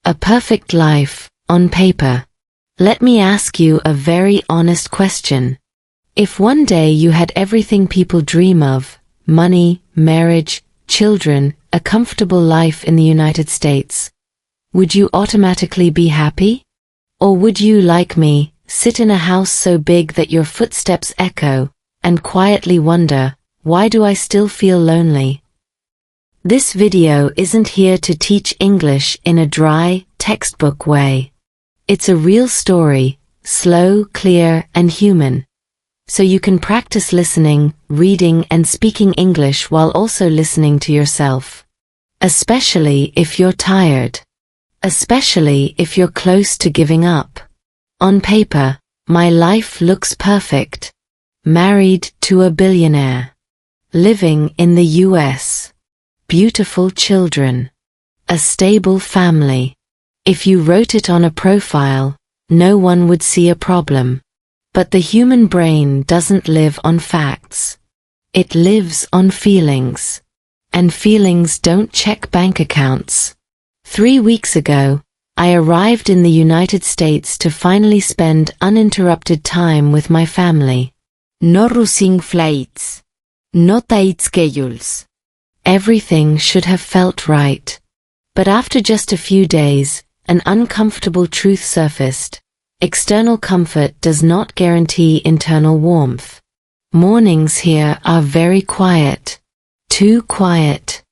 A perfect life, on paper. Let me ask you a very honest question. If one day you had everything people dream of, money, marriage, children, a comfortable life in the United States, would you automatically be happy? Or would you, like me, sit in a house so big that your footsteps echo, and quietly wonder, why do I still feel lonely? This video isn't here to teach English in a dry, textbook way. It's a real story, slow, clear, and human. So you can practice listening, reading, and speaking English while also listening to yourself. Especially if you're tired. Especially if you're close to giving up. On paper, my life looks perfect. Married to a billionaire. Living in the US. Beautiful children. A stable family. If you wrote it on a profile, no one would see a problem. But the human brain doesn't live on facts. It lives on feelings. And feelings don't check bank accounts. 3 weeks ago, I arrived in the United States to finally spend uninterrupted time with my family. No rushing flights. No tight schedules. Everything should have felt right. But after just a few days, an uncomfortable truth surfaced. External comfort does not guarantee internal warmth. Mornings here are very quiet. Too quiet.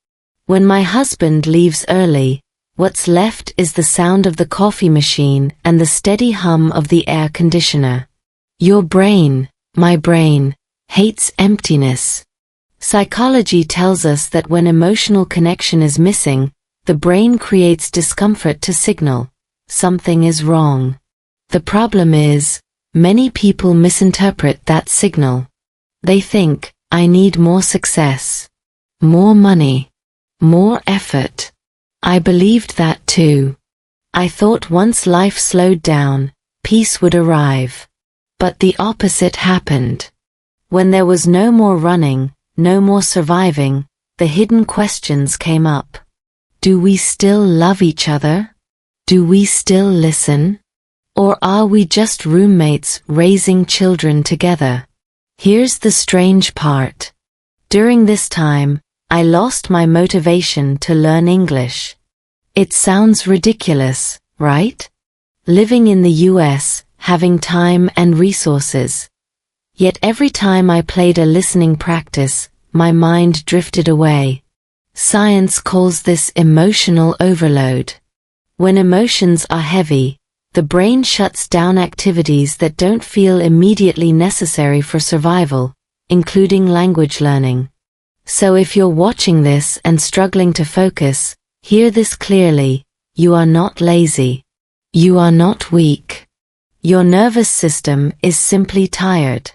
When my husband leaves early, what's left is the sound of the coffee machine and the steady hum of the air conditioner. Your brain, my brain, hates emptiness. Psychology tells us that when emotional connection is missing, the brain creates discomfort to signal something is wrong. The problem is, many people misinterpret that signal. They think, I need more success, more money, more effort. I believed that too. I thought once life slowed down, peace would arrive. But the opposite happened. When there was no more running, no more surviving, the hidden questions came up. Do we still love each other? Do we still listen? Or are we just roommates raising children together? Here's the strange part. During this time, I lost my motivation to learn English. It sounds ridiculous, right? Living in the US, having time and resources. Yet every time I played a listening practice, my mind drifted away. Science calls this emotional overload. When emotions are heavy, the brain shuts down activities that don't feel immediately necessary for survival, including language learning. So if you're watching this and struggling to focus, hear this clearly: you are not lazy. You are not weak. Your nervous system is simply tired.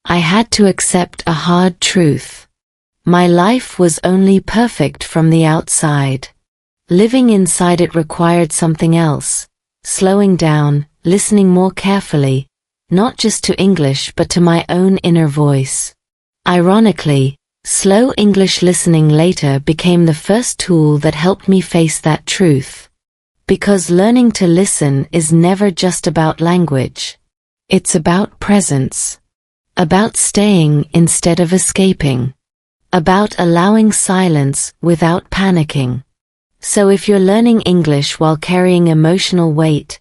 I had to accept a hard truth. My life was only perfect from the outside. Living inside it required something else. Slowing down, listening more carefully, not just to English but to my own inner voice. Ironically, slow English listening later became the first tool that helped me face that truth. Because learning to listen is never just about language. It's about presence. About staying instead of escaping. About allowing silence without panicking. So if you're learning English while carrying emotional weight,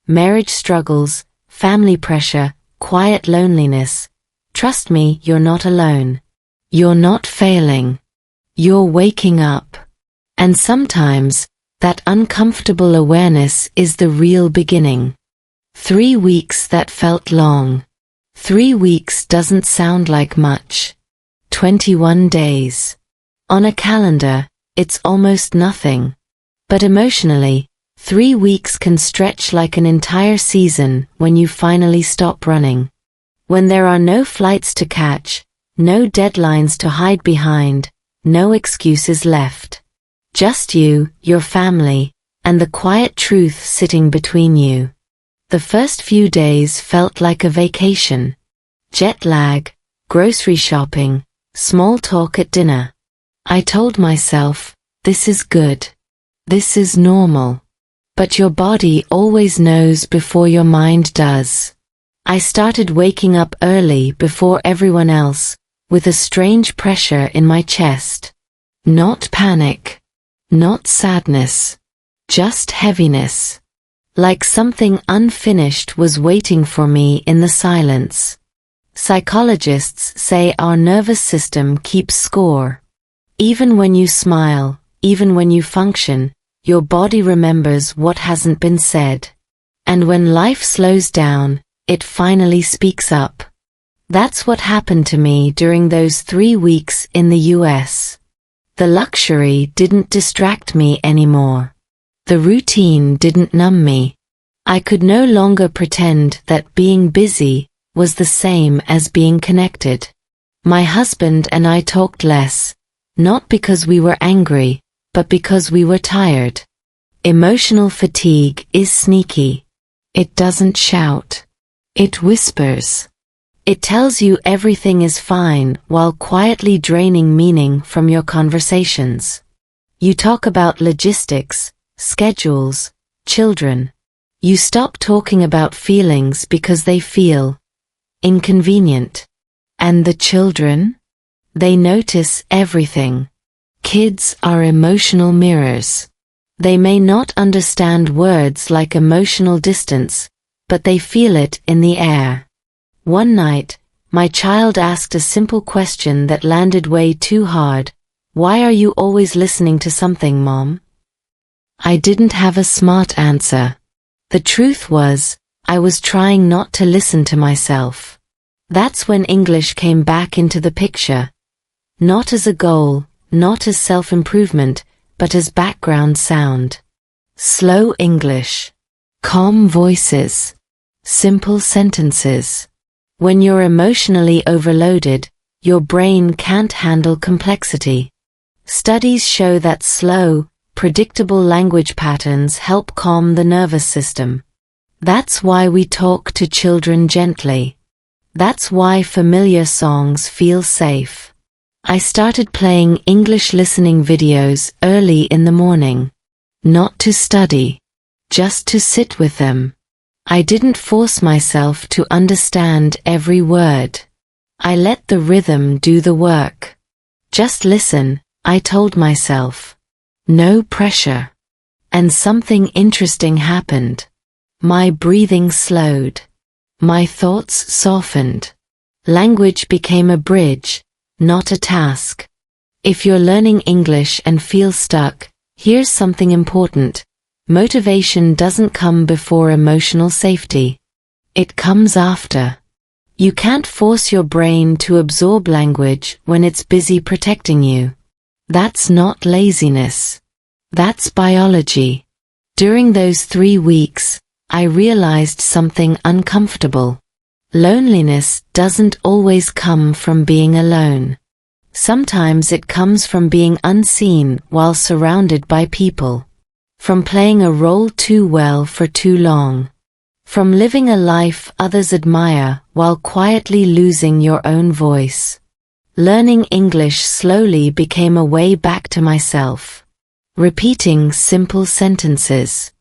marriage struggles, family pressure, quiet loneliness, trust me, you're not alone. You're not failing. You're waking up. And sometimes, that uncomfortable awareness is the real beginning. 3 weeks that felt long. 3 weeks doesn't sound like much. 21 days. On a calendar, it's almost nothing. But emotionally, 3 weeks can stretch like an entire season when you finally stop running. When there are no flights to catch, no deadlines to hide behind, no excuses left. Just you, your family, and the quiet truth sitting between you. The first few days felt like a vacation. Jet lag, grocery shopping, small talk at dinner. I told myself, this is good. This is normal. But your body always knows before your mind does. I started waking up early before everyone else, with a strange pressure in my chest. Not panic. Not sadness. Just heaviness. Like something unfinished was waiting for me in the silence. Psychologists say our nervous system keeps score. Even when you smile, even when you function, your body remembers what hasn't been said. And when life slows down, it finally speaks up. That's what happened to me during those 3 weeks in the US. The luxury didn't distract me anymore. The routine didn't numb me. I could no longer pretend that being busy was the same as being connected. My husband and I talked less, not because we were angry, but because we were tired. Emotional fatigue is sneaky. It doesn't shout. It whispers. It tells you everything is fine while quietly draining meaning from your conversations. You talk about logistics, schedules, children. You stop talking about feelings because they feel inconvenient. And the children? They notice everything. Kids are emotional mirrors. They may not understand words like emotional distance, but they feel it in the air. One night, my child asked a simple question that landed way too hard. Why are you always listening to something, Mom? I didn't have a smart answer. The truth was, I was trying not to listen to myself. That's when English came back into the picture. Not as a goal, not as self-improvement, but as background sound. Slow English. Calm voices. Simple sentences. When you're emotionally overloaded, your brain can't handle complexity. Studies show that slow, predictable language patterns help calm the nervous system. That's why we talk to children gently. That's why familiar songs feel safe. I started playing English listening videos early in the morning. Not to study. Just to sit with them. I didn't force myself to understand every word. I let the rhythm do the work. Just listen, I told myself. No pressure. And something interesting happened. My breathing slowed. My thoughts softened. Language became a bridge, not a task. If you're learning English and feel stuck, here's something important. Motivation doesn't come before emotional safety. It comes after. You can't force your brain to absorb language when it's busy protecting you. That's not laziness. That's biology. During those 3 weeks, I realized something uncomfortable. Loneliness doesn't always come from being alone. Sometimes it comes from being unseen while surrounded by people. From playing a role too well for too long. From living a life others admire while quietly losing your own voice. Learning English slowly became a way back to myself. Repeating simple sentences.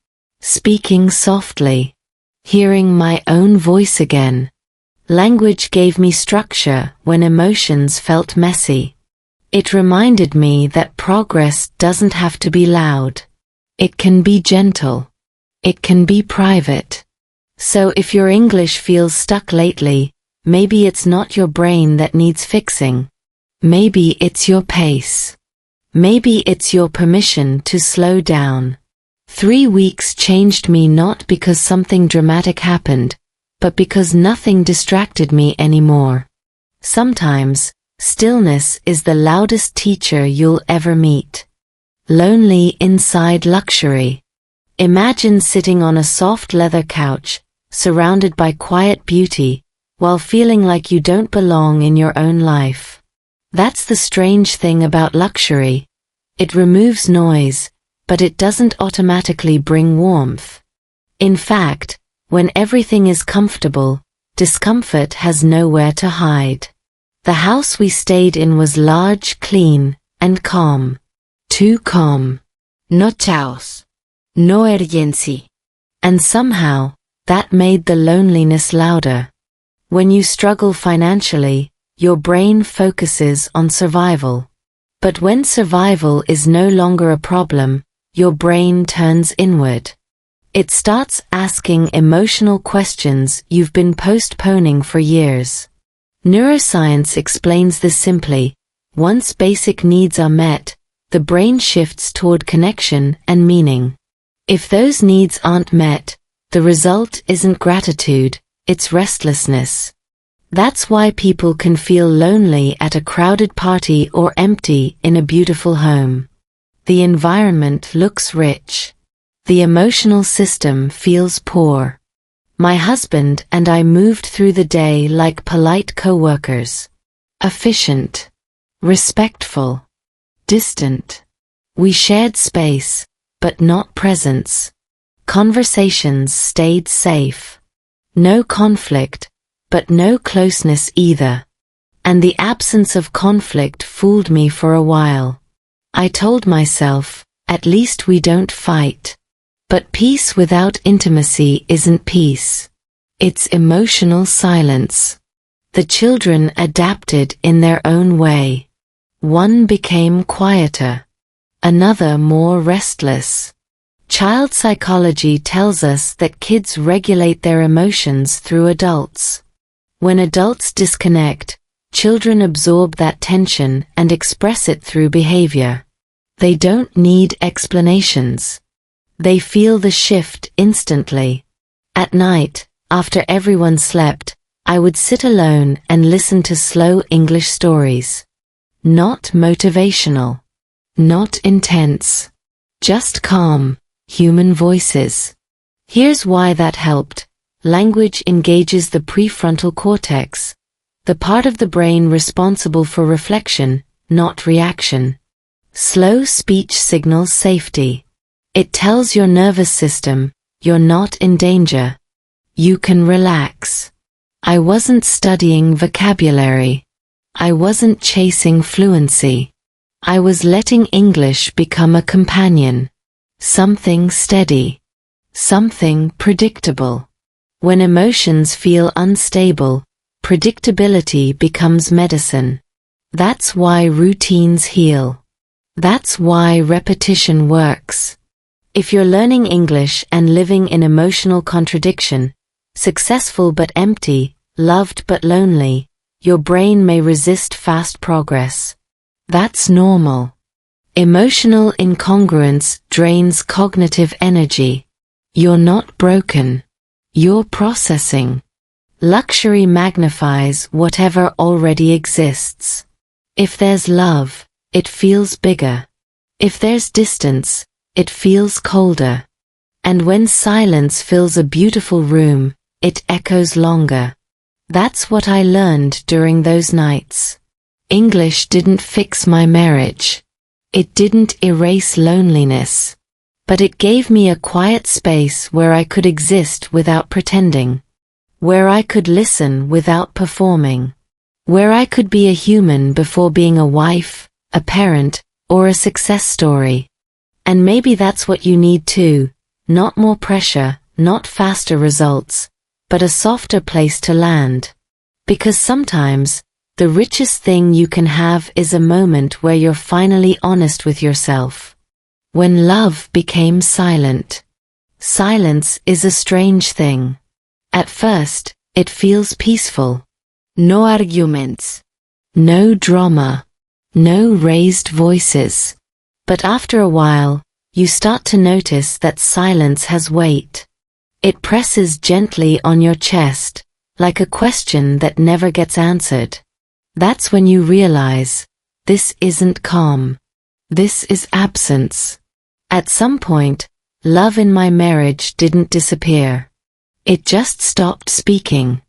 Speaking softly. Hearing my own voice again. Language gave me structure when emotions felt messy. It reminded me that progress doesn't have to be loud. It can be gentle. It can be private. So if your English feels stuck lately, maybe it's not your brain that needs fixing. Maybe it's your pace. Maybe it's your permission to slow down. 3 weeks changed me not because something dramatic happened, but because nothing distracted me anymore. Sometimes, stillness is the loudest teacher you'll ever meet. Lonely inside luxury. Imagine sitting on a soft leather couch, surrounded by quiet beauty, while feeling like you don't belong in your own life. That's the strange thing about luxury. It removes noise, but it doesn't automatically bring warmth. In fact, when everything is comfortable, discomfort has nowhere to hide. The house we stayed in was large, clean, and calm. Too calm. Not chaos. no urgency. And somehow, that made the loneliness louder. When you struggle financially, your brain focuses on survival. But when survival is no longer a problem, your brain turns inward. It starts asking emotional questions you've been postponing for years. Neuroscience explains this simply. Once basic needs are met, the brain shifts toward connection and meaning. If those needs aren't met, the result isn't gratitude, it's restlessness. That's why people can feel lonely at a crowded party or empty in a beautiful home. The environment looks rich. The emotional system feels poor. My husband and I moved through the day like polite co-workers. Efficient. Respectful. Distant. We shared space, but not presence. Conversations stayed safe. No conflict, but no closeness either. And the absence of conflict fooled me for a while. I told myself, at least we don't fight. But peace without intimacy isn't peace. It's emotional silence. The children adapted in their own way. One became quieter. Another more restless. Child psychology tells us that kids regulate their emotions through adults. When adults disconnect, children absorb that tension and express it through behavior. They don't need explanations. They feel the shift instantly. At night, after everyone slept, I would sit alone and listen to slow English stories. Not motivational. Not intense. Just calm, human voices. Here's why that helped. Language engages the prefrontal cortex, the part of the brain responsible for reflection, not reaction. Slow speech signals safety. It tells your nervous system, you're not in danger. You can relax. I wasn't studying vocabulary. I wasn't chasing fluency. I was letting English become a companion. Something steady. Something predictable. When emotions feel unstable, predictability becomes medicine. That's why routines heal. That's why repetition works. If you're learning English and living in emotional contradiction, successful but empty, loved but lonely, your brain may resist fast progress. That's normal. Emotional incongruence drains cognitive energy. You're not broken. You're processing. Luxury magnifies whatever already exists. If there's love, it feels bigger. If there's distance, it feels colder. And when silence fills a beautiful room, it echoes longer. That's what I learned during those nights. English didn't fix my marriage. It didn't erase loneliness. But it gave me a quiet space where I could exist without pretending. Where I could listen without performing. Where I could be a human before being a wife, a parent, or a success story. And maybe that's what you need too. Not more pressure, not faster results, but a softer place to land. Because sometimes, the richest thing you can have is a moment where you're finally honest with yourself. When love became silent. Silence is a strange thing. At first, it feels peaceful. No arguments. No drama. No raised voices. But after a while, you start to notice that silence has weight. It presses gently on your chest, like a question that never gets answered. That's when you realize, this isn't calm. This is absence. At some point, love in my marriage didn't disappear. It just stopped speaking.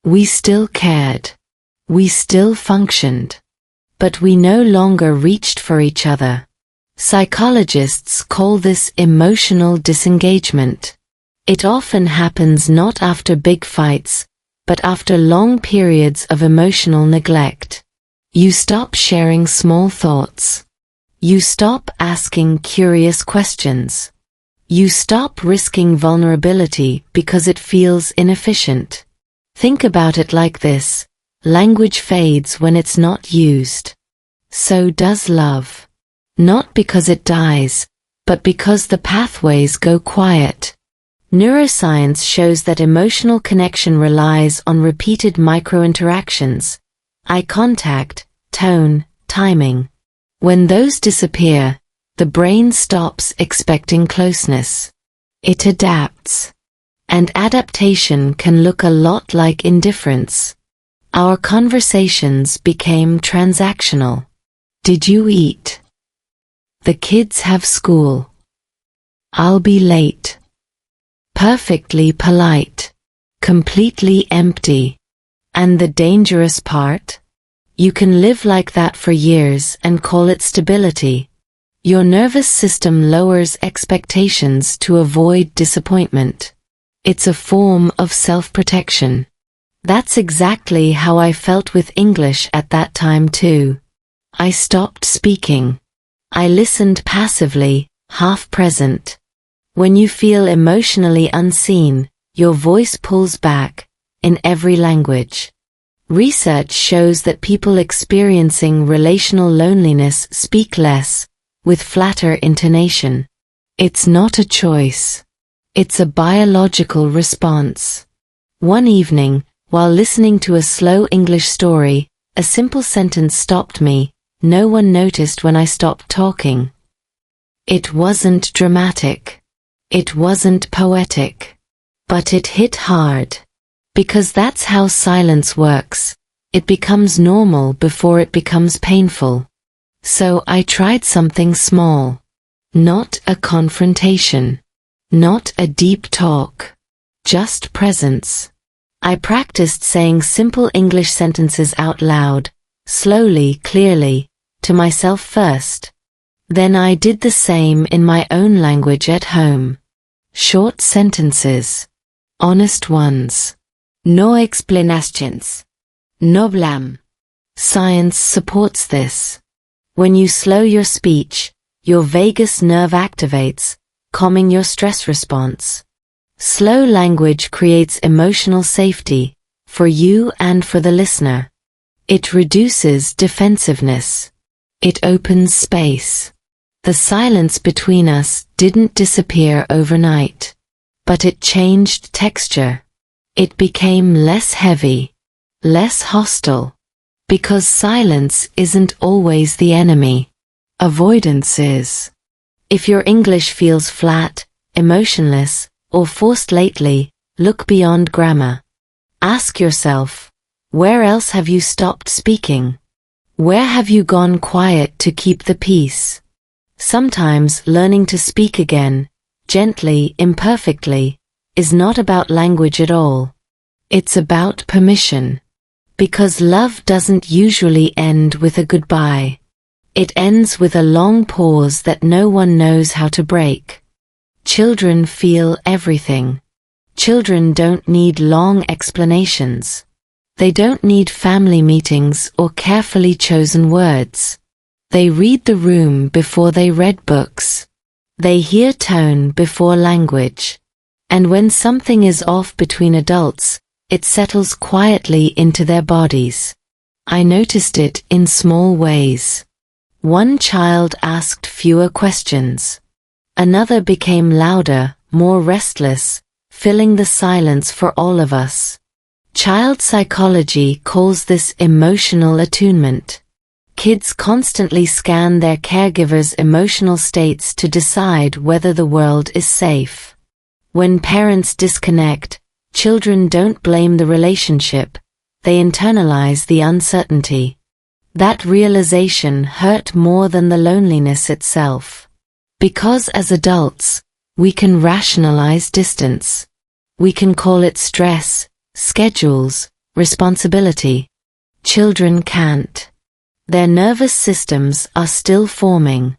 We still cared. We still functioned. But we no longer reached for each other. Psychologists call this emotional disengagement. It often happens not after big fights, but after long periods of emotional neglect. You stop sharing small thoughts. You stop asking curious questions. You stop risking vulnerability because it feels inefficient. Think about it like this: language fades when it's not used. So does love. Not because it dies, but because the pathways go quiet. Neuroscience shows that emotional connection relies on repeated micro-interactions, eye contact, tone, timing. When those disappear, the brain stops expecting closeness. It adapts. And adaptation can look a lot like indifference. Our conversations became transactional. Did you eat? The kids have school. I'll be late. Perfectly polite. Completely empty. And the dangerous part? You can live like that for years and call it stability. Your nervous system lowers expectations to avoid disappointment. It's a form of self-protection. That's exactly how I felt with English at that time too. I stopped speaking. I listened passively, half present. When you feel emotionally unseen, your voice pulls back, in every language. Research shows that people experiencing relational loneliness speak less, with flatter intonation. It's not a choice. It's a biological response. One evening, while listening to a slow English story, a simple sentence stopped me. No one noticed when I stopped talking. It wasn't dramatic. It wasn't poetic. But it hit hard. Because that's how silence works. It becomes normal before it becomes painful. So I tried something small. Not a confrontation. Not a deep talk. Just presence. I practiced saying simple English sentences out loud, slowly, clearly, to myself first. Then I did the same in my own language at home. Short sentences. Honest ones. No explanations. No blame. Science supports this. When you slow your speech, your vagus nerve activates, calming your stress response. Slow language creates emotional safety, for you and for the listener. It reduces defensiveness. It opens space. The silence between us didn't disappear overnight. But it changed texture. It became less heavy, less hostile. Because silence isn't always the enemy. Avoidance is. If your English feels flat, emotionless, or forced lately, look beyond grammar. Ask yourself, where else have you stopped speaking? Where have you gone quiet to keep the peace? Sometimes learning to speak again, gently, imperfectly, is not about language at all. It's about permission. Because love doesn't usually end with a goodbye. It ends with a long pause that no one knows how to break. Children feel everything. Children don't need long explanations. They don't need family meetings or carefully chosen words. They read the room before they read books. They hear tone before language. And when something is off between adults, it settles quietly into their bodies. I noticed it in small ways. One child asked fewer questions. Another became louder, more restless, filling the silence for all of us. Child psychology calls this emotional attunement. Kids constantly scan their caregivers' emotional states to decide whether the world is safe. When parents disconnect, children don't blame the relationship, they internalize the uncertainty. That realization hurt more than the loneliness itself. Because as adults, we can rationalize distance. We can call it stress, schedules, responsibility. Children can't. Their nervous systems are still forming.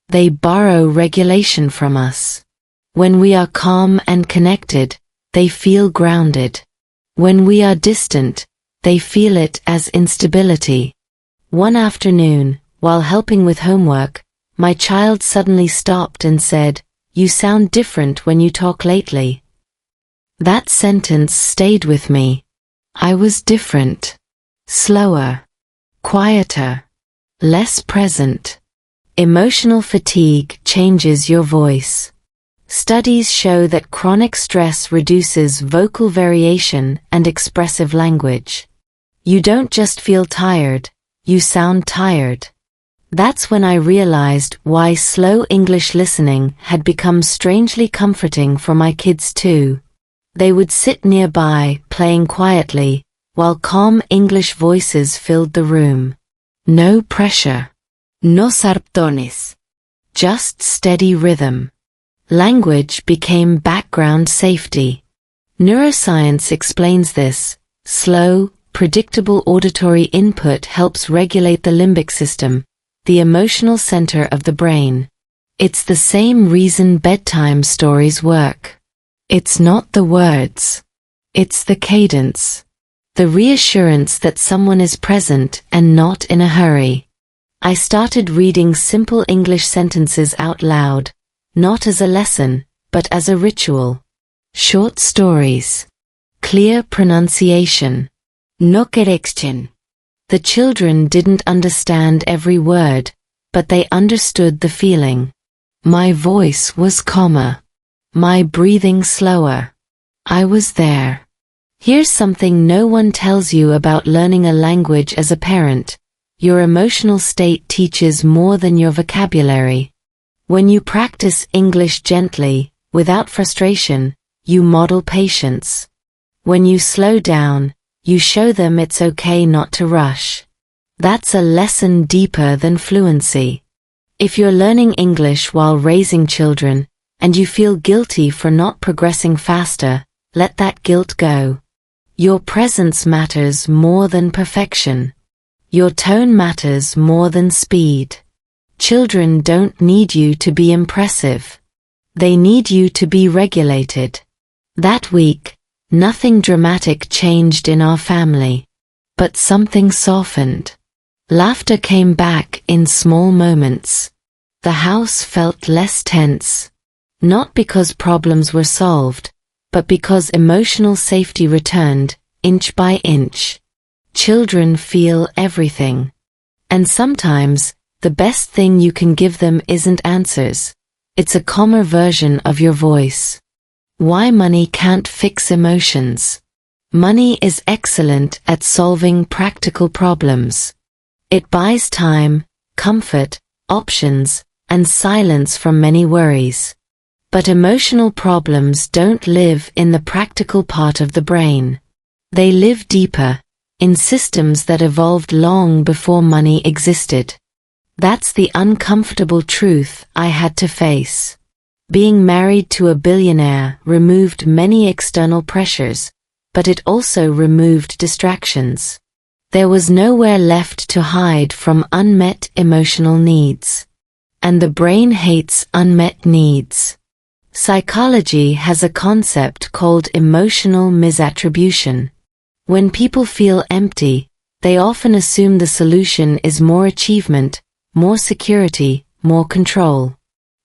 They borrow regulation from us. When we are calm and connected, they feel grounded. When we are distant, they feel it as instability. One afternoon, while helping with homework, my child suddenly stopped and said, You sound different when you talk lately. That sentence stayed with me. I was different. Slower. Quieter. Less present. Emotional fatigue changes your voice. Studies show that chronic stress reduces vocal variation and expressive language. You don't just feel tired, you sound tired. That's when I realized why slow English listening had become strangely comforting for my kids too. They would sit nearby, playing quietly, while calm English voices filled the room. No pressure. No sartones. Just steady rhythm. Language became background safety. Neuroscience explains this. Slow, predictable auditory input helps regulate the limbic system, the emotional center of the brain. It's the same reason bedtime stories work. It's not the words. It's the cadence. The reassurance that someone is present and not in a hurry. I started reading simple English sentences out loud, not as a lesson, but as a ritual. Short stories. Clear pronunciation. No correction. The children didn't understand every word, but they understood the feeling. My voice was calmer. My breathing slower. I was there. Here's something no one tells you about learning a language as a parent. Your emotional state teaches more than your vocabulary. When you practice English gently, without frustration, you model patience. When you slow down, you show them it's okay not to rush. That's a lesson deeper than fluency. If you're learning English while raising children, and you feel guilty for not progressing faster, let that guilt go. Your presence matters more than perfection. Your tone matters more than speed. Children don't need you to be impressive. They need you to be regulated. That week, nothing dramatic changed in our family. But something softened. Laughter came back in small moments. The house felt less tense. Not because problems were solved, but because emotional safety returned, inch by inch. Children feel everything. And sometimes, the best thing you can give them isn't answers. It's a calmer version of your voice. Why money can't fix emotions. Money is excellent at solving practical problems. It buys time, comfort, options, and silence from many worries. But emotional problems don't live in the practical part of the brain. They live deeper, in systems that evolved long before money existed. That's the uncomfortable truth I had to face. Being married to a billionaire removed many external pressures, but it also removed distractions. There was nowhere left to hide from unmet emotional needs. And the brain hates unmet needs. Psychology has a concept called emotional misattribution. When people feel empty, they often assume the solution is more achievement, more security, more control.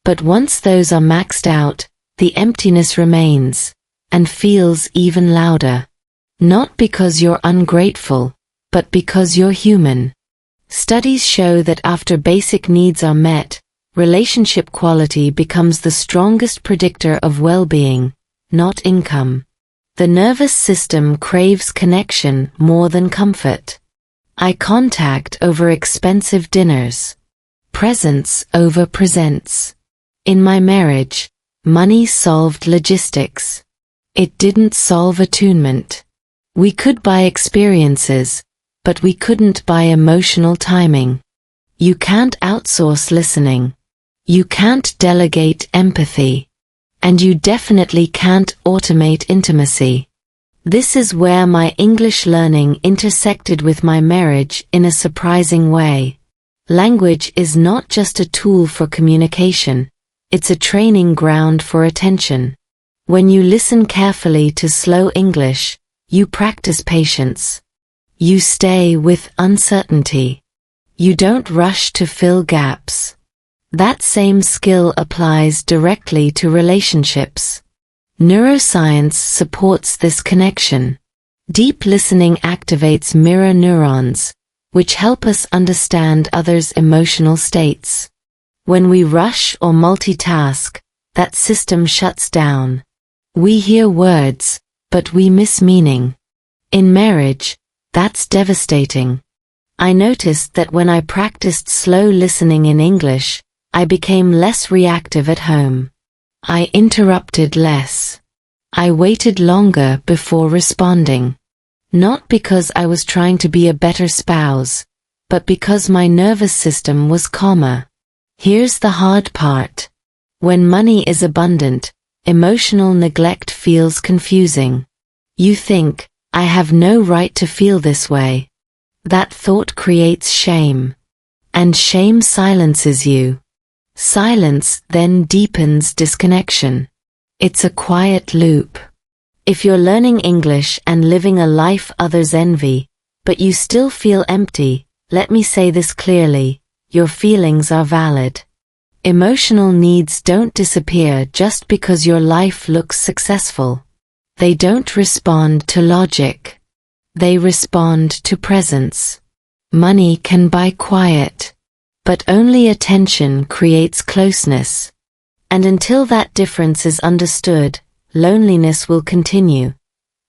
But once those are maxed out, the emptiness remains, and feels even louder. Not because you're ungrateful, but because you're human. Studies show that after basic needs are met, relationship quality becomes the strongest predictor of well-being, not income. The nervous system craves connection more than comfort. Eye contact over expensive dinners. Presence over presents. In my marriage, money solved logistics. It didn't solve attunement. We could buy experiences, but we couldn't buy emotional timing. You can't outsource listening. You can't delegate empathy. And you definitely can't automate intimacy. This is where my English learning intersected with my marriage in a surprising way. Language is not just a tool for communication, it's a training ground for attention. When you listen carefully to slow English, you practice patience. You stay with uncertainty. You don't rush to fill gaps. That same skill applies directly to relationships. Neuroscience supports this connection. Deep listening activates mirror neurons, which help us understand others' emotional states. When we rush or multitask, that system shuts down. We hear words, but we miss meaning. In marriage, that's devastating. I noticed that when I practiced slow listening in English, I became less reactive at home. I interrupted less. I waited longer before responding. Not because I was trying to be a better spouse, but because my nervous system was calmer. Here's the hard part. When money is abundant, emotional neglect feels confusing. You think, I have no right to feel this way. That thought creates shame. And shame silences you. Silence then deepens disconnection. It's a quiet loop. If you're learning English and living a life others envy, but you still feel empty, let me say this clearly, your feelings are valid. Emotional needs don't disappear just because your life looks successful. They don't respond to logic. They respond to presence. Money can buy quiet. But only attention creates closeness. And until that difference is understood, loneliness will continue,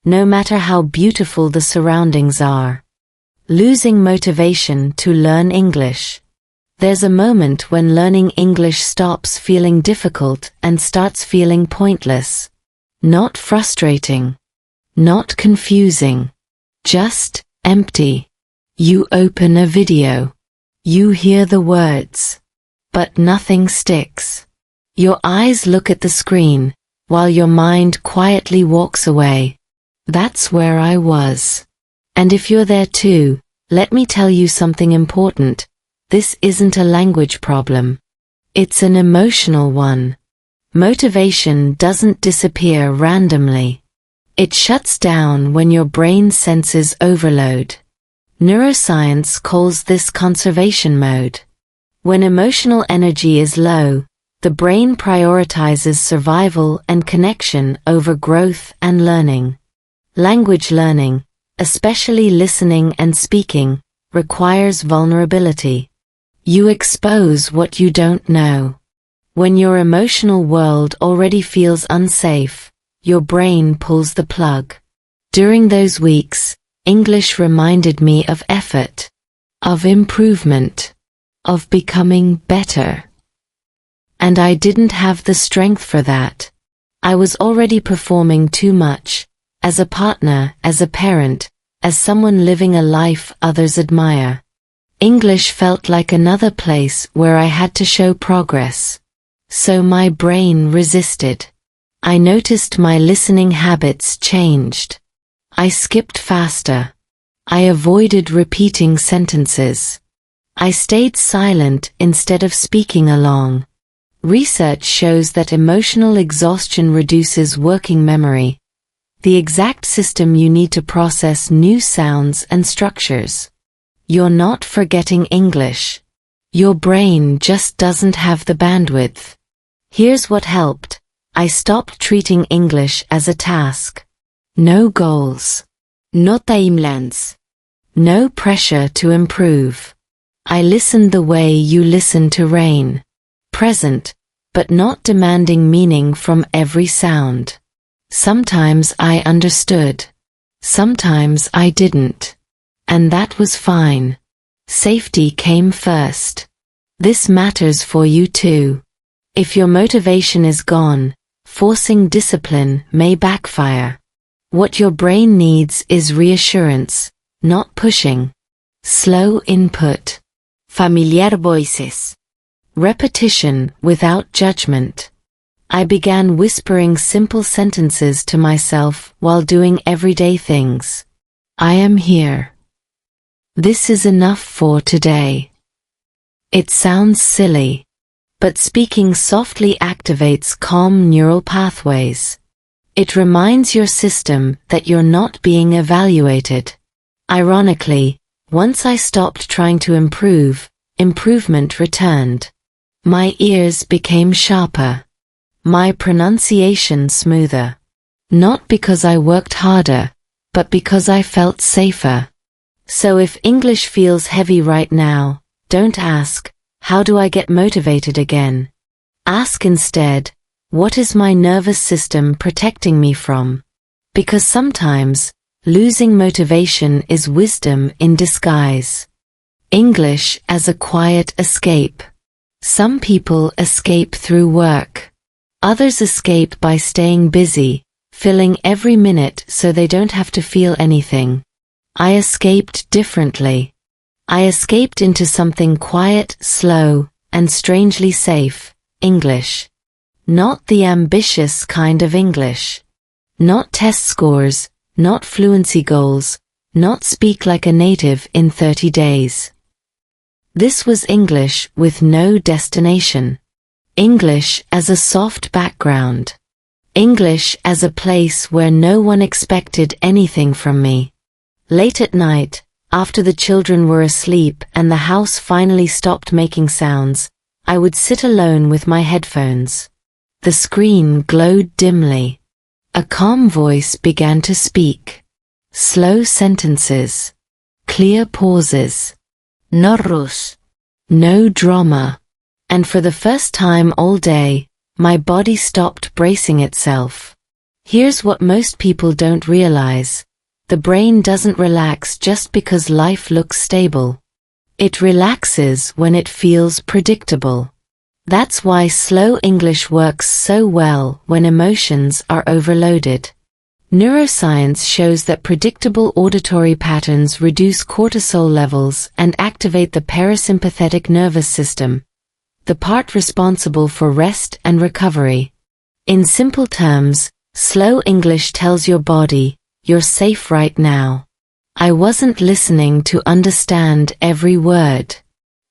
no matter how beautiful the surroundings are. Losing motivation to learn English. There's a moment when learning English stops feeling difficult and starts feeling pointless. Not frustrating. Not confusing. Just empty. You open a video. You hear the words, but nothing sticks. Your eyes look at the screen, while your mind quietly walks away. That's where I was. And if you're there too, let me tell you something important. This isn't a language problem. It's an emotional one. Motivation doesn't disappear randomly. It shuts down when your brain senses overload. Neuroscience calls this conservation mode. When emotional energy is low, the brain prioritizes survival and connection over growth and learning. Language learning, especially listening and speaking, requires vulnerability. You expose what you don't know. When your emotional world already feels unsafe, your brain pulls the plug. During those weeks, English reminded me of effort, of improvement, of becoming better. And I didn't have the strength for that. I was already performing too much, as a partner, as a parent, as someone living a life others admire. English felt like another place where I had to show progress. So my brain resisted. I noticed my listening habits changed. I skipped faster. I avoided repeating sentences. I stayed silent instead of speaking along. Research shows that emotional exhaustion reduces working memory, the exact system you need to process new sounds and structures. You're not forgetting English. Your brain just doesn't have the bandwidth. Here's what helped. I stopped treating English as a task. No goals. No timelines. No pressure to improve. I listened the way you listen to rain. Present, but not demanding meaning from every sound. Sometimes I understood. Sometimes I didn't. And that was fine. Safety came first. This matters for you too. If your motivation is gone, forcing discipline may backfire. What your brain needs is reassurance, not pushing. Slow input. Familiar voices. Repetition without judgment. I began whispering simple sentences to myself while doing everyday things. I am here. This is enough for today. It sounds silly, but speaking softly activates calm neural pathways. It reminds your system that you're not being evaluated. Ironically, once I stopped trying to improve, improvement returned. My ears became sharper. My pronunciation smoother. Not because I worked harder, but because I felt safer. So if English feels heavy right now, don't ask, how do I get motivated again? Ask instead, what is my nervous system protecting me from? Because sometimes, losing motivation is wisdom in disguise. English as a quiet escape. Some people escape through work. Others escape by staying busy, filling every minute so they don't have to feel anything. I escaped differently. I escaped into something quiet, slow, and strangely safe, English. Not the ambitious kind of English. Not test scores, not fluency goals, not speak like a native in 30 days. This was English with no destination. English as a soft background. English as a place where no one expected anything from me. Late at night, after the children were asleep and the house finally stopped making sounds, I would sit alone with my headphones. The screen glowed dimly. A calm voice began to speak. Slow sentences. Clear pauses. No rush. No drama. And for the first time all day, my body stopped bracing itself. Here's what most people don't realize. The brain doesn't relax just because life looks stable. It relaxes when it feels predictable. That's why slow English works so well when emotions are overloaded. Neuroscience shows that predictable auditory patterns reduce cortisol levels and activate the parasympathetic nervous system, the part responsible for rest and recovery. In simple terms, slow English tells your body, you're safe right now. I wasn't listening to understand every word.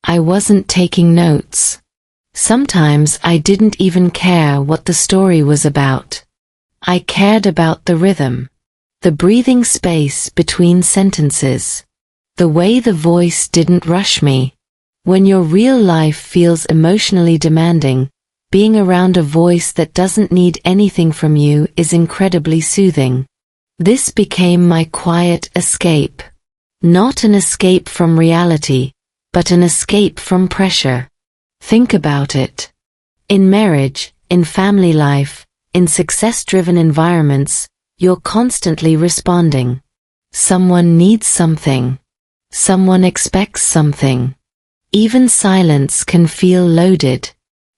I wasn't taking notes. Sometimes I didn't even care what the story was about. I cared about the rhythm, the breathing space between sentences, the way the voice didn't rush me. When your real life feels emotionally demanding, being around a voice that doesn't need anything from you is incredibly soothing. This became my quiet escape. Not an escape from reality, but an escape from pressure. Think about it. In marriage, in family life, in success-driven environments, you're constantly responding. Someone needs something. Someone expects something. Even silence can feel loaded.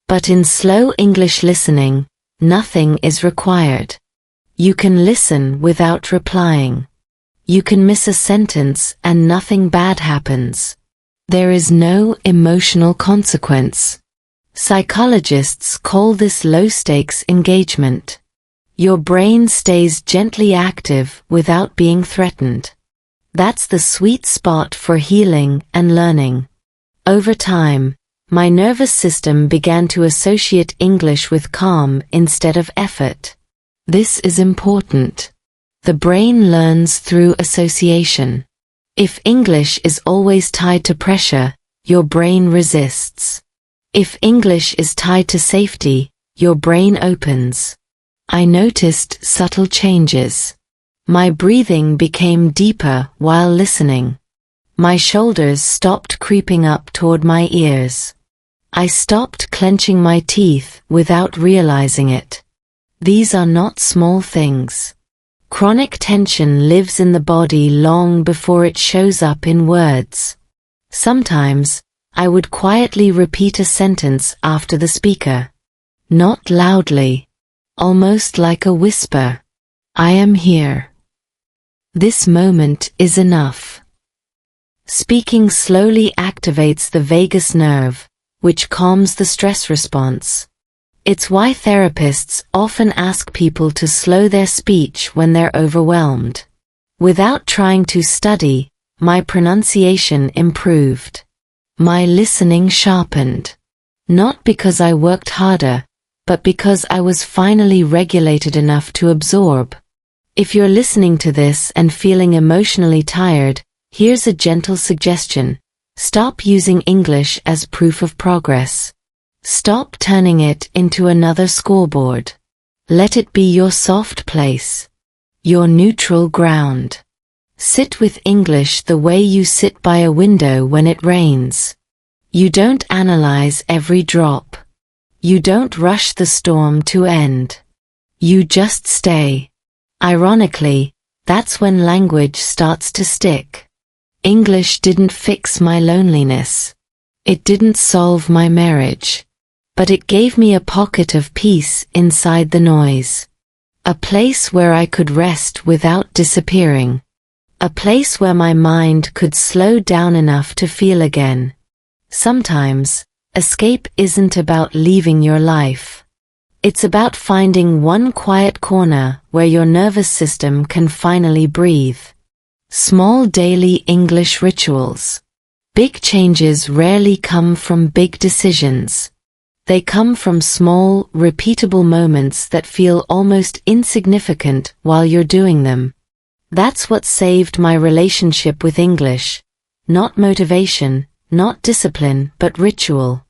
But in slow English listening, nothing is required. You can listen without replying. You can miss a sentence and nothing bad happens. There is no emotional consequence. Psychologists call this low-stakes engagement. Your brain stays gently active without being threatened. That's the sweet spot for healing and learning. Over time, my nervous system began to associate English with calm instead of effort. This is important. The brain learns through association. If English is always tied to pressure, your brain resists. If English is tied to safety, your brain opens. I noticed subtle changes. My breathing became deeper while listening. My shoulders stopped creeping up toward my ears. I stopped clenching my teeth without realizing it. These are not small things. Chronic tension lives in the body long before it shows up in words. Sometimes, I would quietly repeat a sentence after the speaker. Not loudly. Almost like a whisper. I am here. This moment is enough. Speaking slowly activates the vagus nerve, which calms the stress response. It's why therapists often ask people to slow their speech when they're overwhelmed. Without trying to study, my pronunciation improved. My listening sharpened. Not because I worked harder, but because I was finally regulated enough to absorb. If you're listening to this and feeling emotionally tired, here's a gentle suggestion. Stop using English as proof of progress. Stop turning it into another scoreboard. Let it be your soft place, your neutral ground. Sit with English the way you sit by a window when it rains. You don't analyze every drop. You don't rush the storm to end. You just stay. Ironically, that's when language starts to stick. English didn't fix my loneliness. It didn't solve my marriage. But it gave me a pocket of peace inside the noise. A place where I could rest without disappearing. A place where my mind could slow down enough to feel again. Sometimes, escape isn't about leaving your life. It's about finding one quiet corner where your nervous system can finally breathe. Small daily English rituals. Big changes rarely come from big decisions. They come from small, repeatable moments that feel almost insignificant while you're doing them. That's what saved my relationship with English. Not motivation, not discipline, but ritual.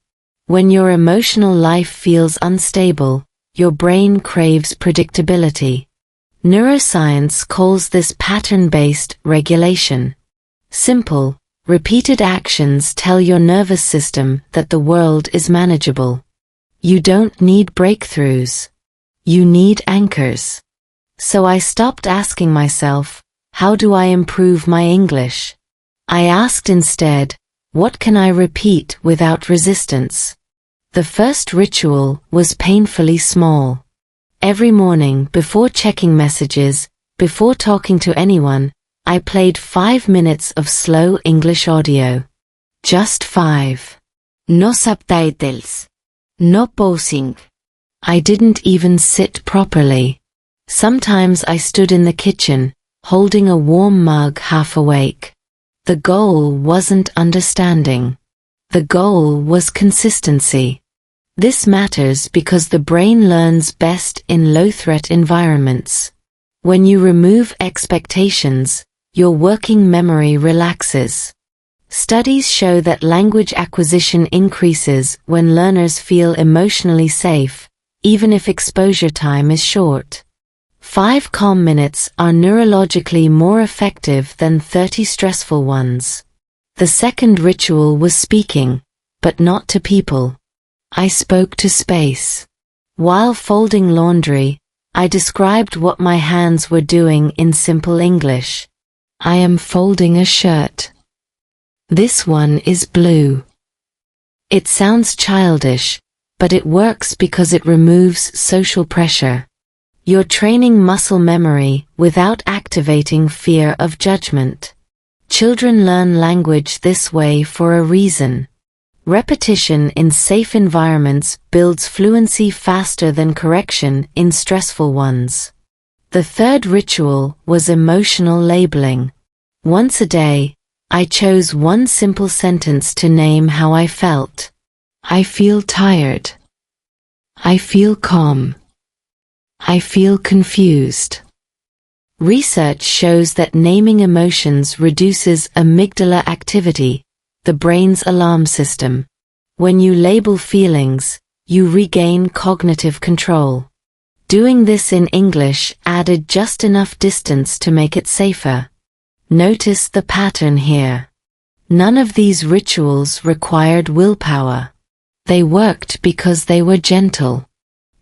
When your emotional life feels unstable, your brain craves predictability. Neuroscience calls this pattern-based regulation. Simple, repeated actions tell your nervous system that the world is manageable. You don't need breakthroughs. You need anchors. So I stopped asking myself, how do I improve my English? I asked instead, what can I repeat without resistance? The first ritual was painfully small. Every morning before checking messages, before talking to anyone, I played 5 minutes of slow English audio. Just 5. No subtitles. No pausing. I didn't even sit properly. Sometimes I stood in the kitchen, holding a warm mug half awake. The goal wasn't understanding. The goal was consistency. This matters because the brain learns best in low-threat environments. When you remove expectations, your working memory relaxes. Studies show that language acquisition increases when learners feel emotionally safe, even if exposure time is short. 5 calm minutes are neurologically more effective than 30 stressful ones. The second ritual was speaking, but not to people. I spoke to space. While folding laundry, I described what my hands were doing in simple English. I am folding a shirt. This one is blue. It sounds childish, but it works because it removes social pressure. You're training muscle memory without activating fear of judgment. Children learn language this way for a reason. Repetition in safe environments builds fluency faster than correction in stressful ones. The third ritual was emotional labeling. Once a day, I chose one simple sentence to name how I felt. I feel tired. I feel calm. I feel confused. Research shows that naming emotions reduces amygdala activity, the brain's alarm system. When you label feelings, you regain cognitive control. Doing this in English added just enough distance to make it safer. Notice the pattern here. None of these rituals required willpower. They worked because they were gentle.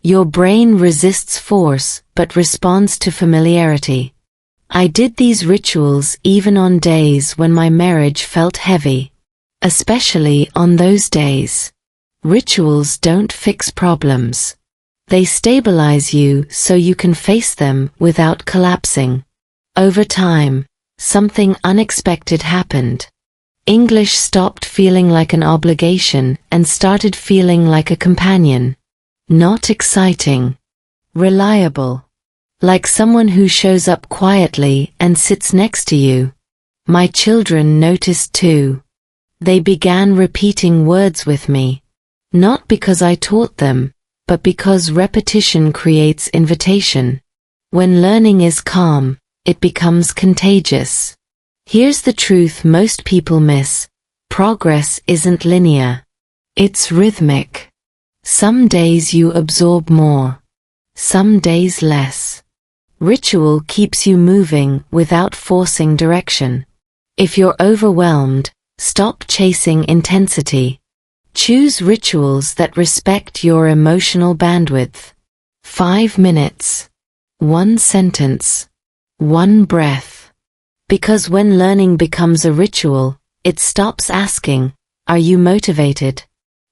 Your brain resists force but responds to familiarity. I did these rituals even on days when my marriage felt heavy. Especially on those days. Rituals don't fix problems. They stabilize you so you can face them without collapsing. Over time, something unexpected happened. English stopped feeling like an obligation and started feeling like a companion. Not exciting. Reliable. Like someone who shows up quietly and sits next to you. My children noticed too. They began repeating words with me. Not because I taught them, but because repetition creates invitation. When learning is calm, it becomes contagious. Here's the truth most people miss. Progress isn't linear. It's rhythmic. Some days you absorb more. Some days less. Ritual keeps you moving without forcing direction. If you're overwhelmed, stop chasing intensity. Choose rituals that respect your emotional bandwidth. 5 minutes. 1 sentence. 1 breath. Because when learning becomes a ritual, it stops asking, "Are you motivated?"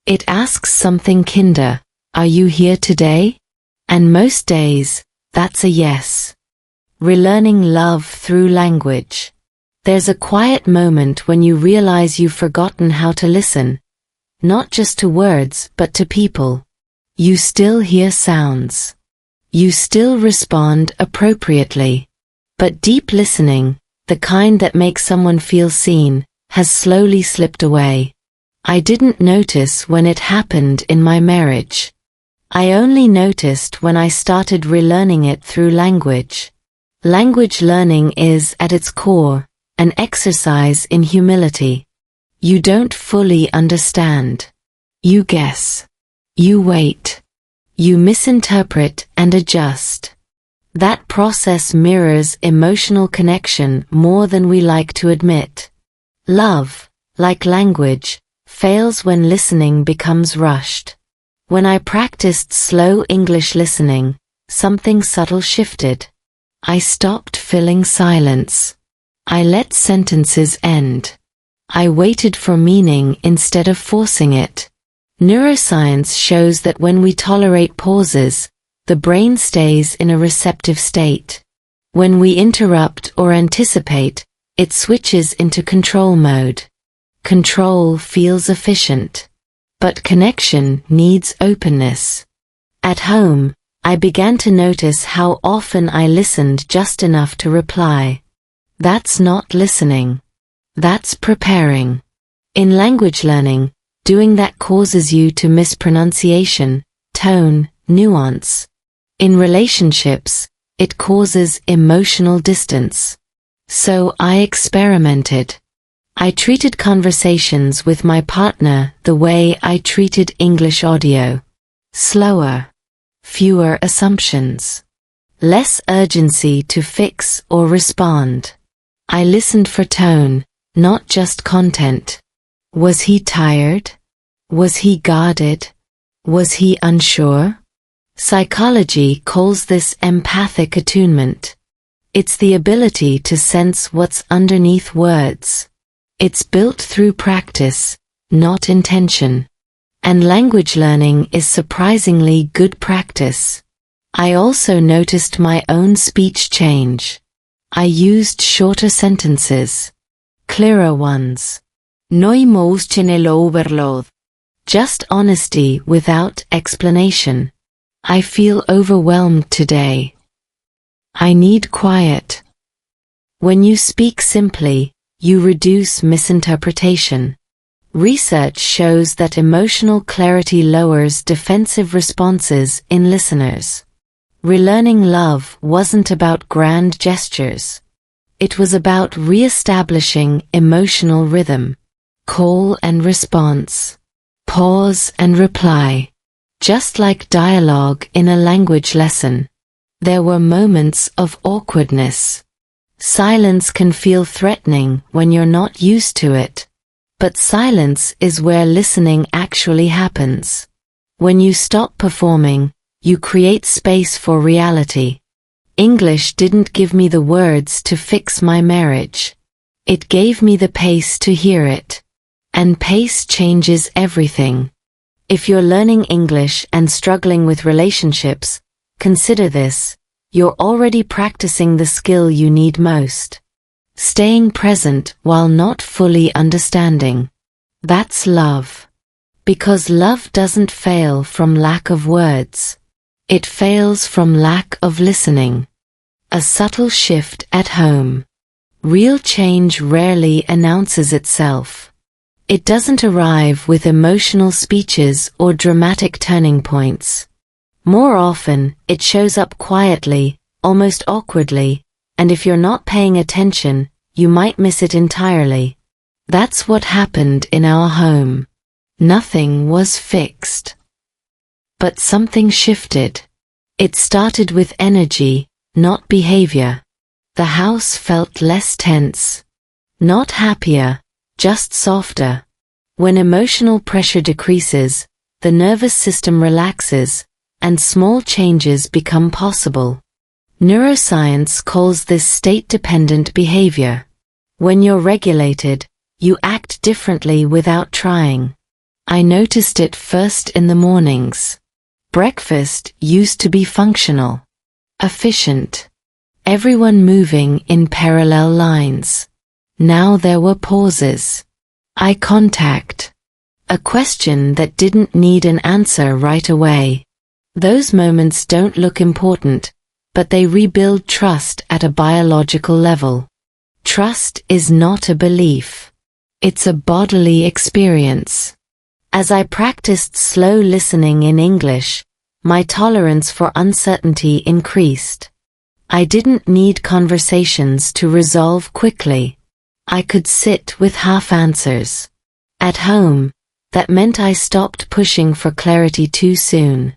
It asks something kinder, "Are you here today?" And most days, that's a yes. Relearning love through language. There's a quiet moment when you realize you've forgotten how to listen. Not just to words, but to people. You still hear sounds. You still respond appropriately. But deep listening, the kind that makes someone feel seen, has slowly slipped away. I didn't notice when it happened in my marriage. I only noticed when I started relearning it through language. Language learning is, at its core, an exercise in humility. You don't fully understand. You guess. You wait. You misinterpret and adjust. That process mirrors emotional connection more than we like to admit. Love, like language, fails when listening becomes rushed. When I practiced slow English listening, something subtle shifted. I stopped filling silence. I let sentences end. I waited for meaning instead of forcing it. Neuroscience shows that when we tolerate pauses, the brain stays in a receptive state. When we interrupt or anticipate, it switches into control mode. Control feels efficient. But connection needs openness. At home, I began to notice how often I listened just enough to reply. That's not listening. That's preparing. In language learning, doing that causes you to miss pronunciation, tone, nuance. In relationships, it causes emotional distance. So I experimented. I treated conversations with my partner the way I treated English audio. Slower. Fewer assumptions. Less urgency to fix or respond. I listened for tone, not just content. Was he tired? Was he guarded? Was he unsure? Psychology calls this empathic attunement. It's the ability to sense what's underneath words. It's built through practice, not intention. And language learning is surprisingly good practice. I also noticed my own speech change. I used shorter sentences. Clearer ones. No emotional overload. Just honesty without explanation. I feel overwhelmed today. I need quiet. When you speak simply, you reduce misinterpretation. Research shows that emotional clarity lowers defensive responses in listeners. Relearning love wasn't about grand gestures. It was about re-establishing emotional rhythm. Call and response. Pause and reply. Just like dialogue in a language lesson. There were moments of awkwardness. Silence can feel threatening when you're not used to it. But silence is where listening actually happens. When you stop performing, you create space for reality. English didn't give me the words to fix my marriage. It gave me the pace to hear it. And pace changes everything. If you're learning English and struggling with relationships, consider this. You're already practicing the skill you need most. Staying present while not fully understanding. That's love. Because love doesn't fail from lack of words. It fails from lack of listening. A subtle shift at home. Real change rarely announces itself. It doesn't arrive with emotional speeches or dramatic turning points. More often, it shows up quietly, almost awkwardly, and if you're not paying attention, you might miss it entirely. That's what happened in our home. Nothing was fixed. But something shifted. It started with energy, not behavior. The house felt less tense. Not happier, just softer. When emotional pressure decreases, the nervous system relaxes, and small changes become possible. Neuroscience calls this state-dependent behavior. When you're regulated, you act differently without trying. I noticed it first in the mornings. Breakfast used to be functional, efficient. Everyone moving in parallel lines. Now there were pauses. Eye contact. A question that didn't need an answer right away. Those moments don't look important, but they rebuild trust at a biological level. Trust is not a belief. It's a bodily experience. As I practiced slow listening in English, my tolerance for uncertainty increased. I didn't need conversations to resolve quickly. I could sit with half answers. At home, that meant I stopped pushing for clarity too soon.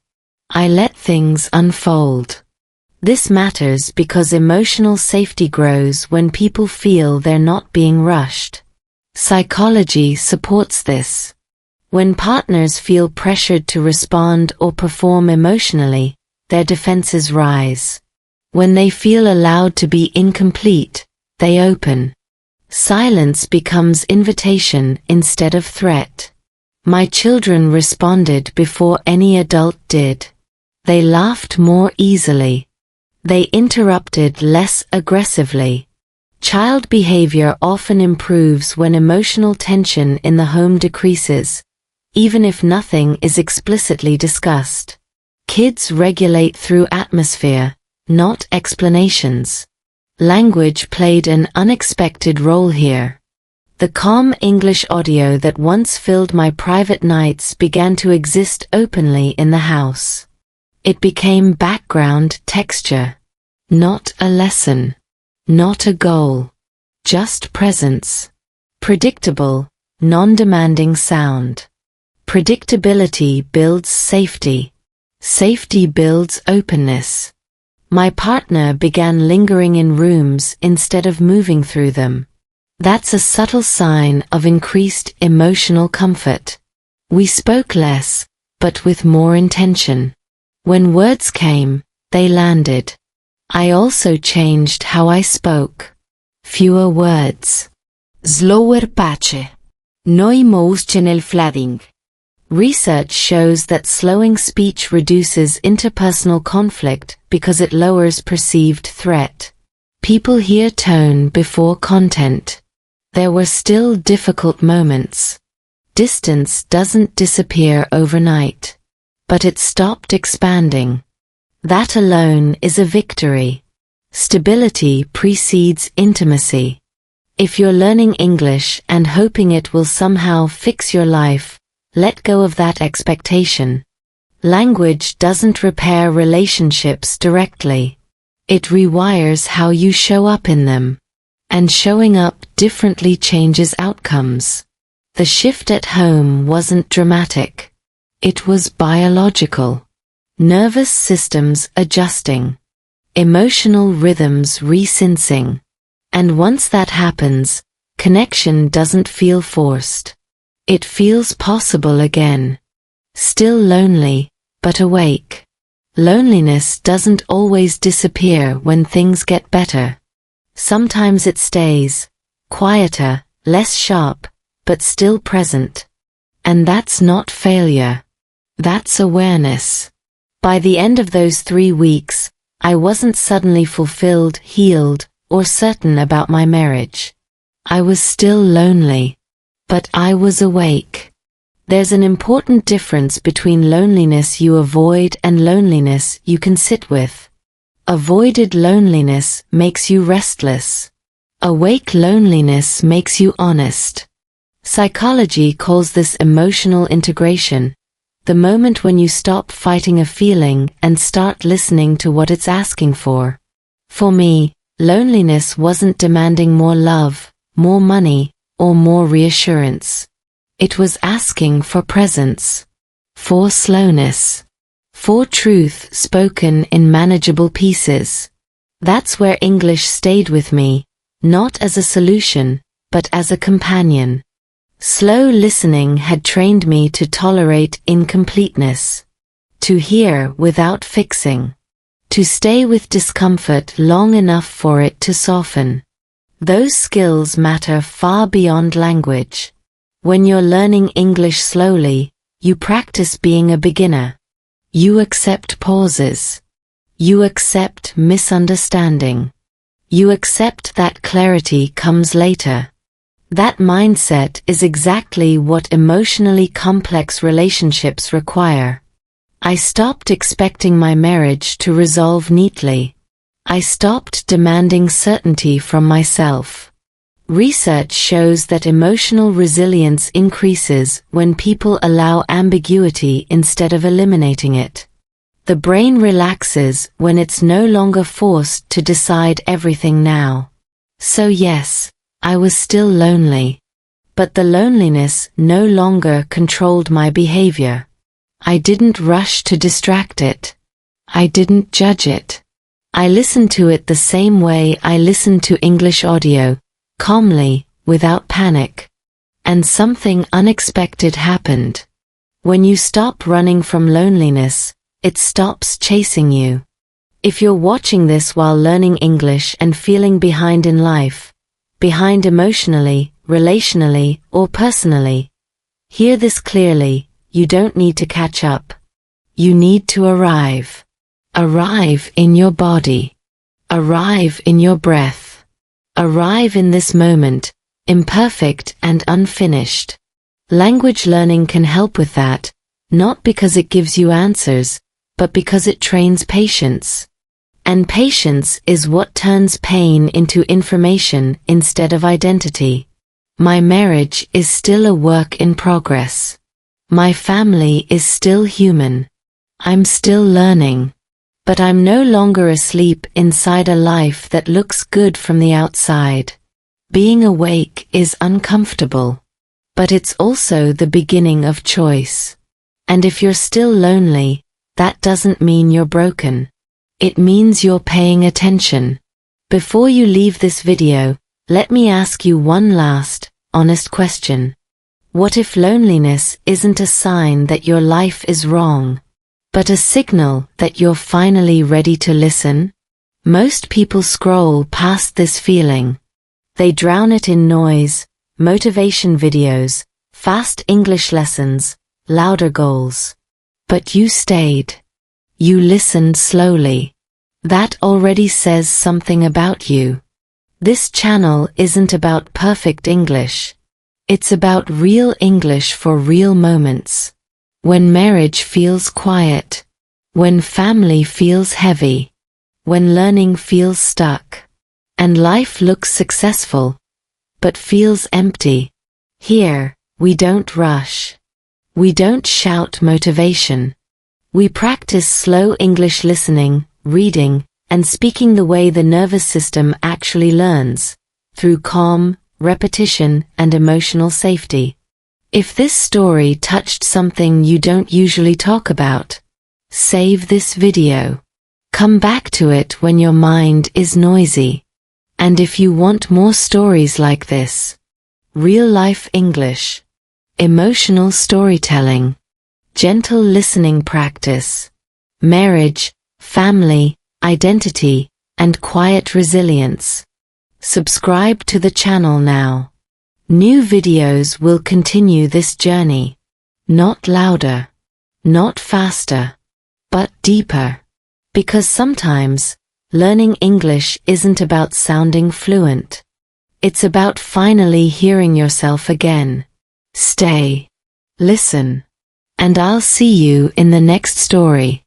I let things unfold. This matters because emotional safety grows when people feel they're not being rushed. Psychology supports this. When partners feel pressured to respond or perform emotionally, their defenses rise. When they feel allowed to be incomplete, they open. Silence becomes invitation instead of threat. My children responded before any adult did. They laughed more easily. They interrupted less aggressively. Child behavior often improves when emotional tension in the home decreases, even if nothing is explicitly discussed. Kids regulate through atmosphere, not explanations. Language played an unexpected role here. The calm English audio that once filled my private nights began to exist openly in the house. It became background texture. Not a lesson. Not a goal. Just presence. Predictable, non-demanding sound. Predictability builds safety. Safety builds openness. My partner began lingering in rooms instead of moving through them. That's a subtle sign of increased emotional comfort. We spoke less, but with more intention. When words came, they landed. I also changed how I spoke. Fewer words. Slower pace. No emotional flooding. Research shows that slowing speech reduces interpersonal conflict because it lowers perceived threat. People hear tone before content. There were still difficult moments. Distance doesn't disappear overnight. But it stopped expanding. That alone is a victory. Stability precedes intimacy. If you're learning English and hoping it will somehow fix your life, let go of that expectation. Language doesn't repair relationships directly. It rewires how you show up in them. And showing up differently changes outcomes. The shift at home wasn't dramatic. It was biological. Nervous systems adjusting. Emotional rhythms resensing. And once that happens, connection doesn't feel forced. It feels possible again. Still lonely, but awake. Loneliness doesn't always disappear when things get better. Sometimes it stays, quieter, less sharp, but still present. And that's not failure. That's awareness. By the end of those 3 weeks, I wasn't suddenly fulfilled, healed, or certain about my marriage. I was still lonely. But I was awake. There's an important difference between loneliness you avoid and loneliness you can sit with. Avoided loneliness makes you restless. Awake loneliness makes you honest. Psychology calls this emotional integration. The moment when you stop fighting a feeling and start listening to what it's asking for. For me, loneliness wasn't demanding more love, more money, or more reassurance. It was asking for presence. For slowness. For truth spoken in manageable pieces. That's where English stayed with me, not as a solution, but as a companion. Slow listening had trained me to tolerate incompleteness, to hear without fixing, to stay with discomfort long enough for it to soften. Those skills matter far beyond language. When you're learning English slowly, you practice being a beginner. You accept pauses. You accept misunderstanding. You accept that clarity comes later. That mindset is exactly what emotionally complex relationships require. I stopped expecting my marriage to resolve neatly. I stopped demanding certainty from myself. Research shows that emotional resilience increases when people allow ambiguity instead of eliminating it. The brain relaxes when it's no longer forced to decide everything now. So yes, I was still lonely. But the loneliness no longer controlled my behavior. I didn't rush to distract it. I didn't judge it. I listened to it the same way I listened to English audio, calmly, without panic. And something unexpected happened. When you stop running from loneliness, it stops chasing you. If you're watching this while learning English and feeling behind in life, behind emotionally, relationally, or personally, hear this clearly, you don't need to catch up. You need to arrive. Arrive in your body. Arrive in your breath. Arrive in this moment, imperfect and unfinished. Language learning can help with that, not because it gives you answers, but because it trains patience. And patience is what turns pain into information instead of identity. My marriage is still a work in progress. My family is still human. I'm still learning. But I'm no longer asleep inside a life that looks good from the outside. Being awake is uncomfortable. But it's also the beginning of choice. And if you're still lonely, that doesn't mean you're broken. It means you're paying attention. Before you leave this video, let me ask you one last, honest question. What if loneliness isn't a sign that your life is wrong, but a signal that you're finally ready to listen? Most people scroll past this feeling. They drown it in noise, motivation videos, fast English lessons, louder goals. But you stayed. You listened slowly. That already says something about you. This channel isn't about perfect English. It's about real English for real moments. When marriage feels quiet. When family feels heavy. When learning feels stuck. And life looks successful, but feels empty. Here, we don't rush. We don't shout motivation. We practice slow English listening, reading, and speaking the way the nervous system actually learns, through calm, repetition, and emotional safety. If this story touched something you don't usually talk about, save this video. Come back to it when your mind is noisy. And if you want more stories like this, real-life English, emotional storytelling, gentle listening practice, marriage, family, identity, and quiet resilience, subscribe to the channel now. New videos will continue this journey. Not louder, not faster, but deeper. Because sometimes, learning English isn't about sounding fluent. It's about finally hearing yourself again. Stay. Listen. And I'll see you in the next story.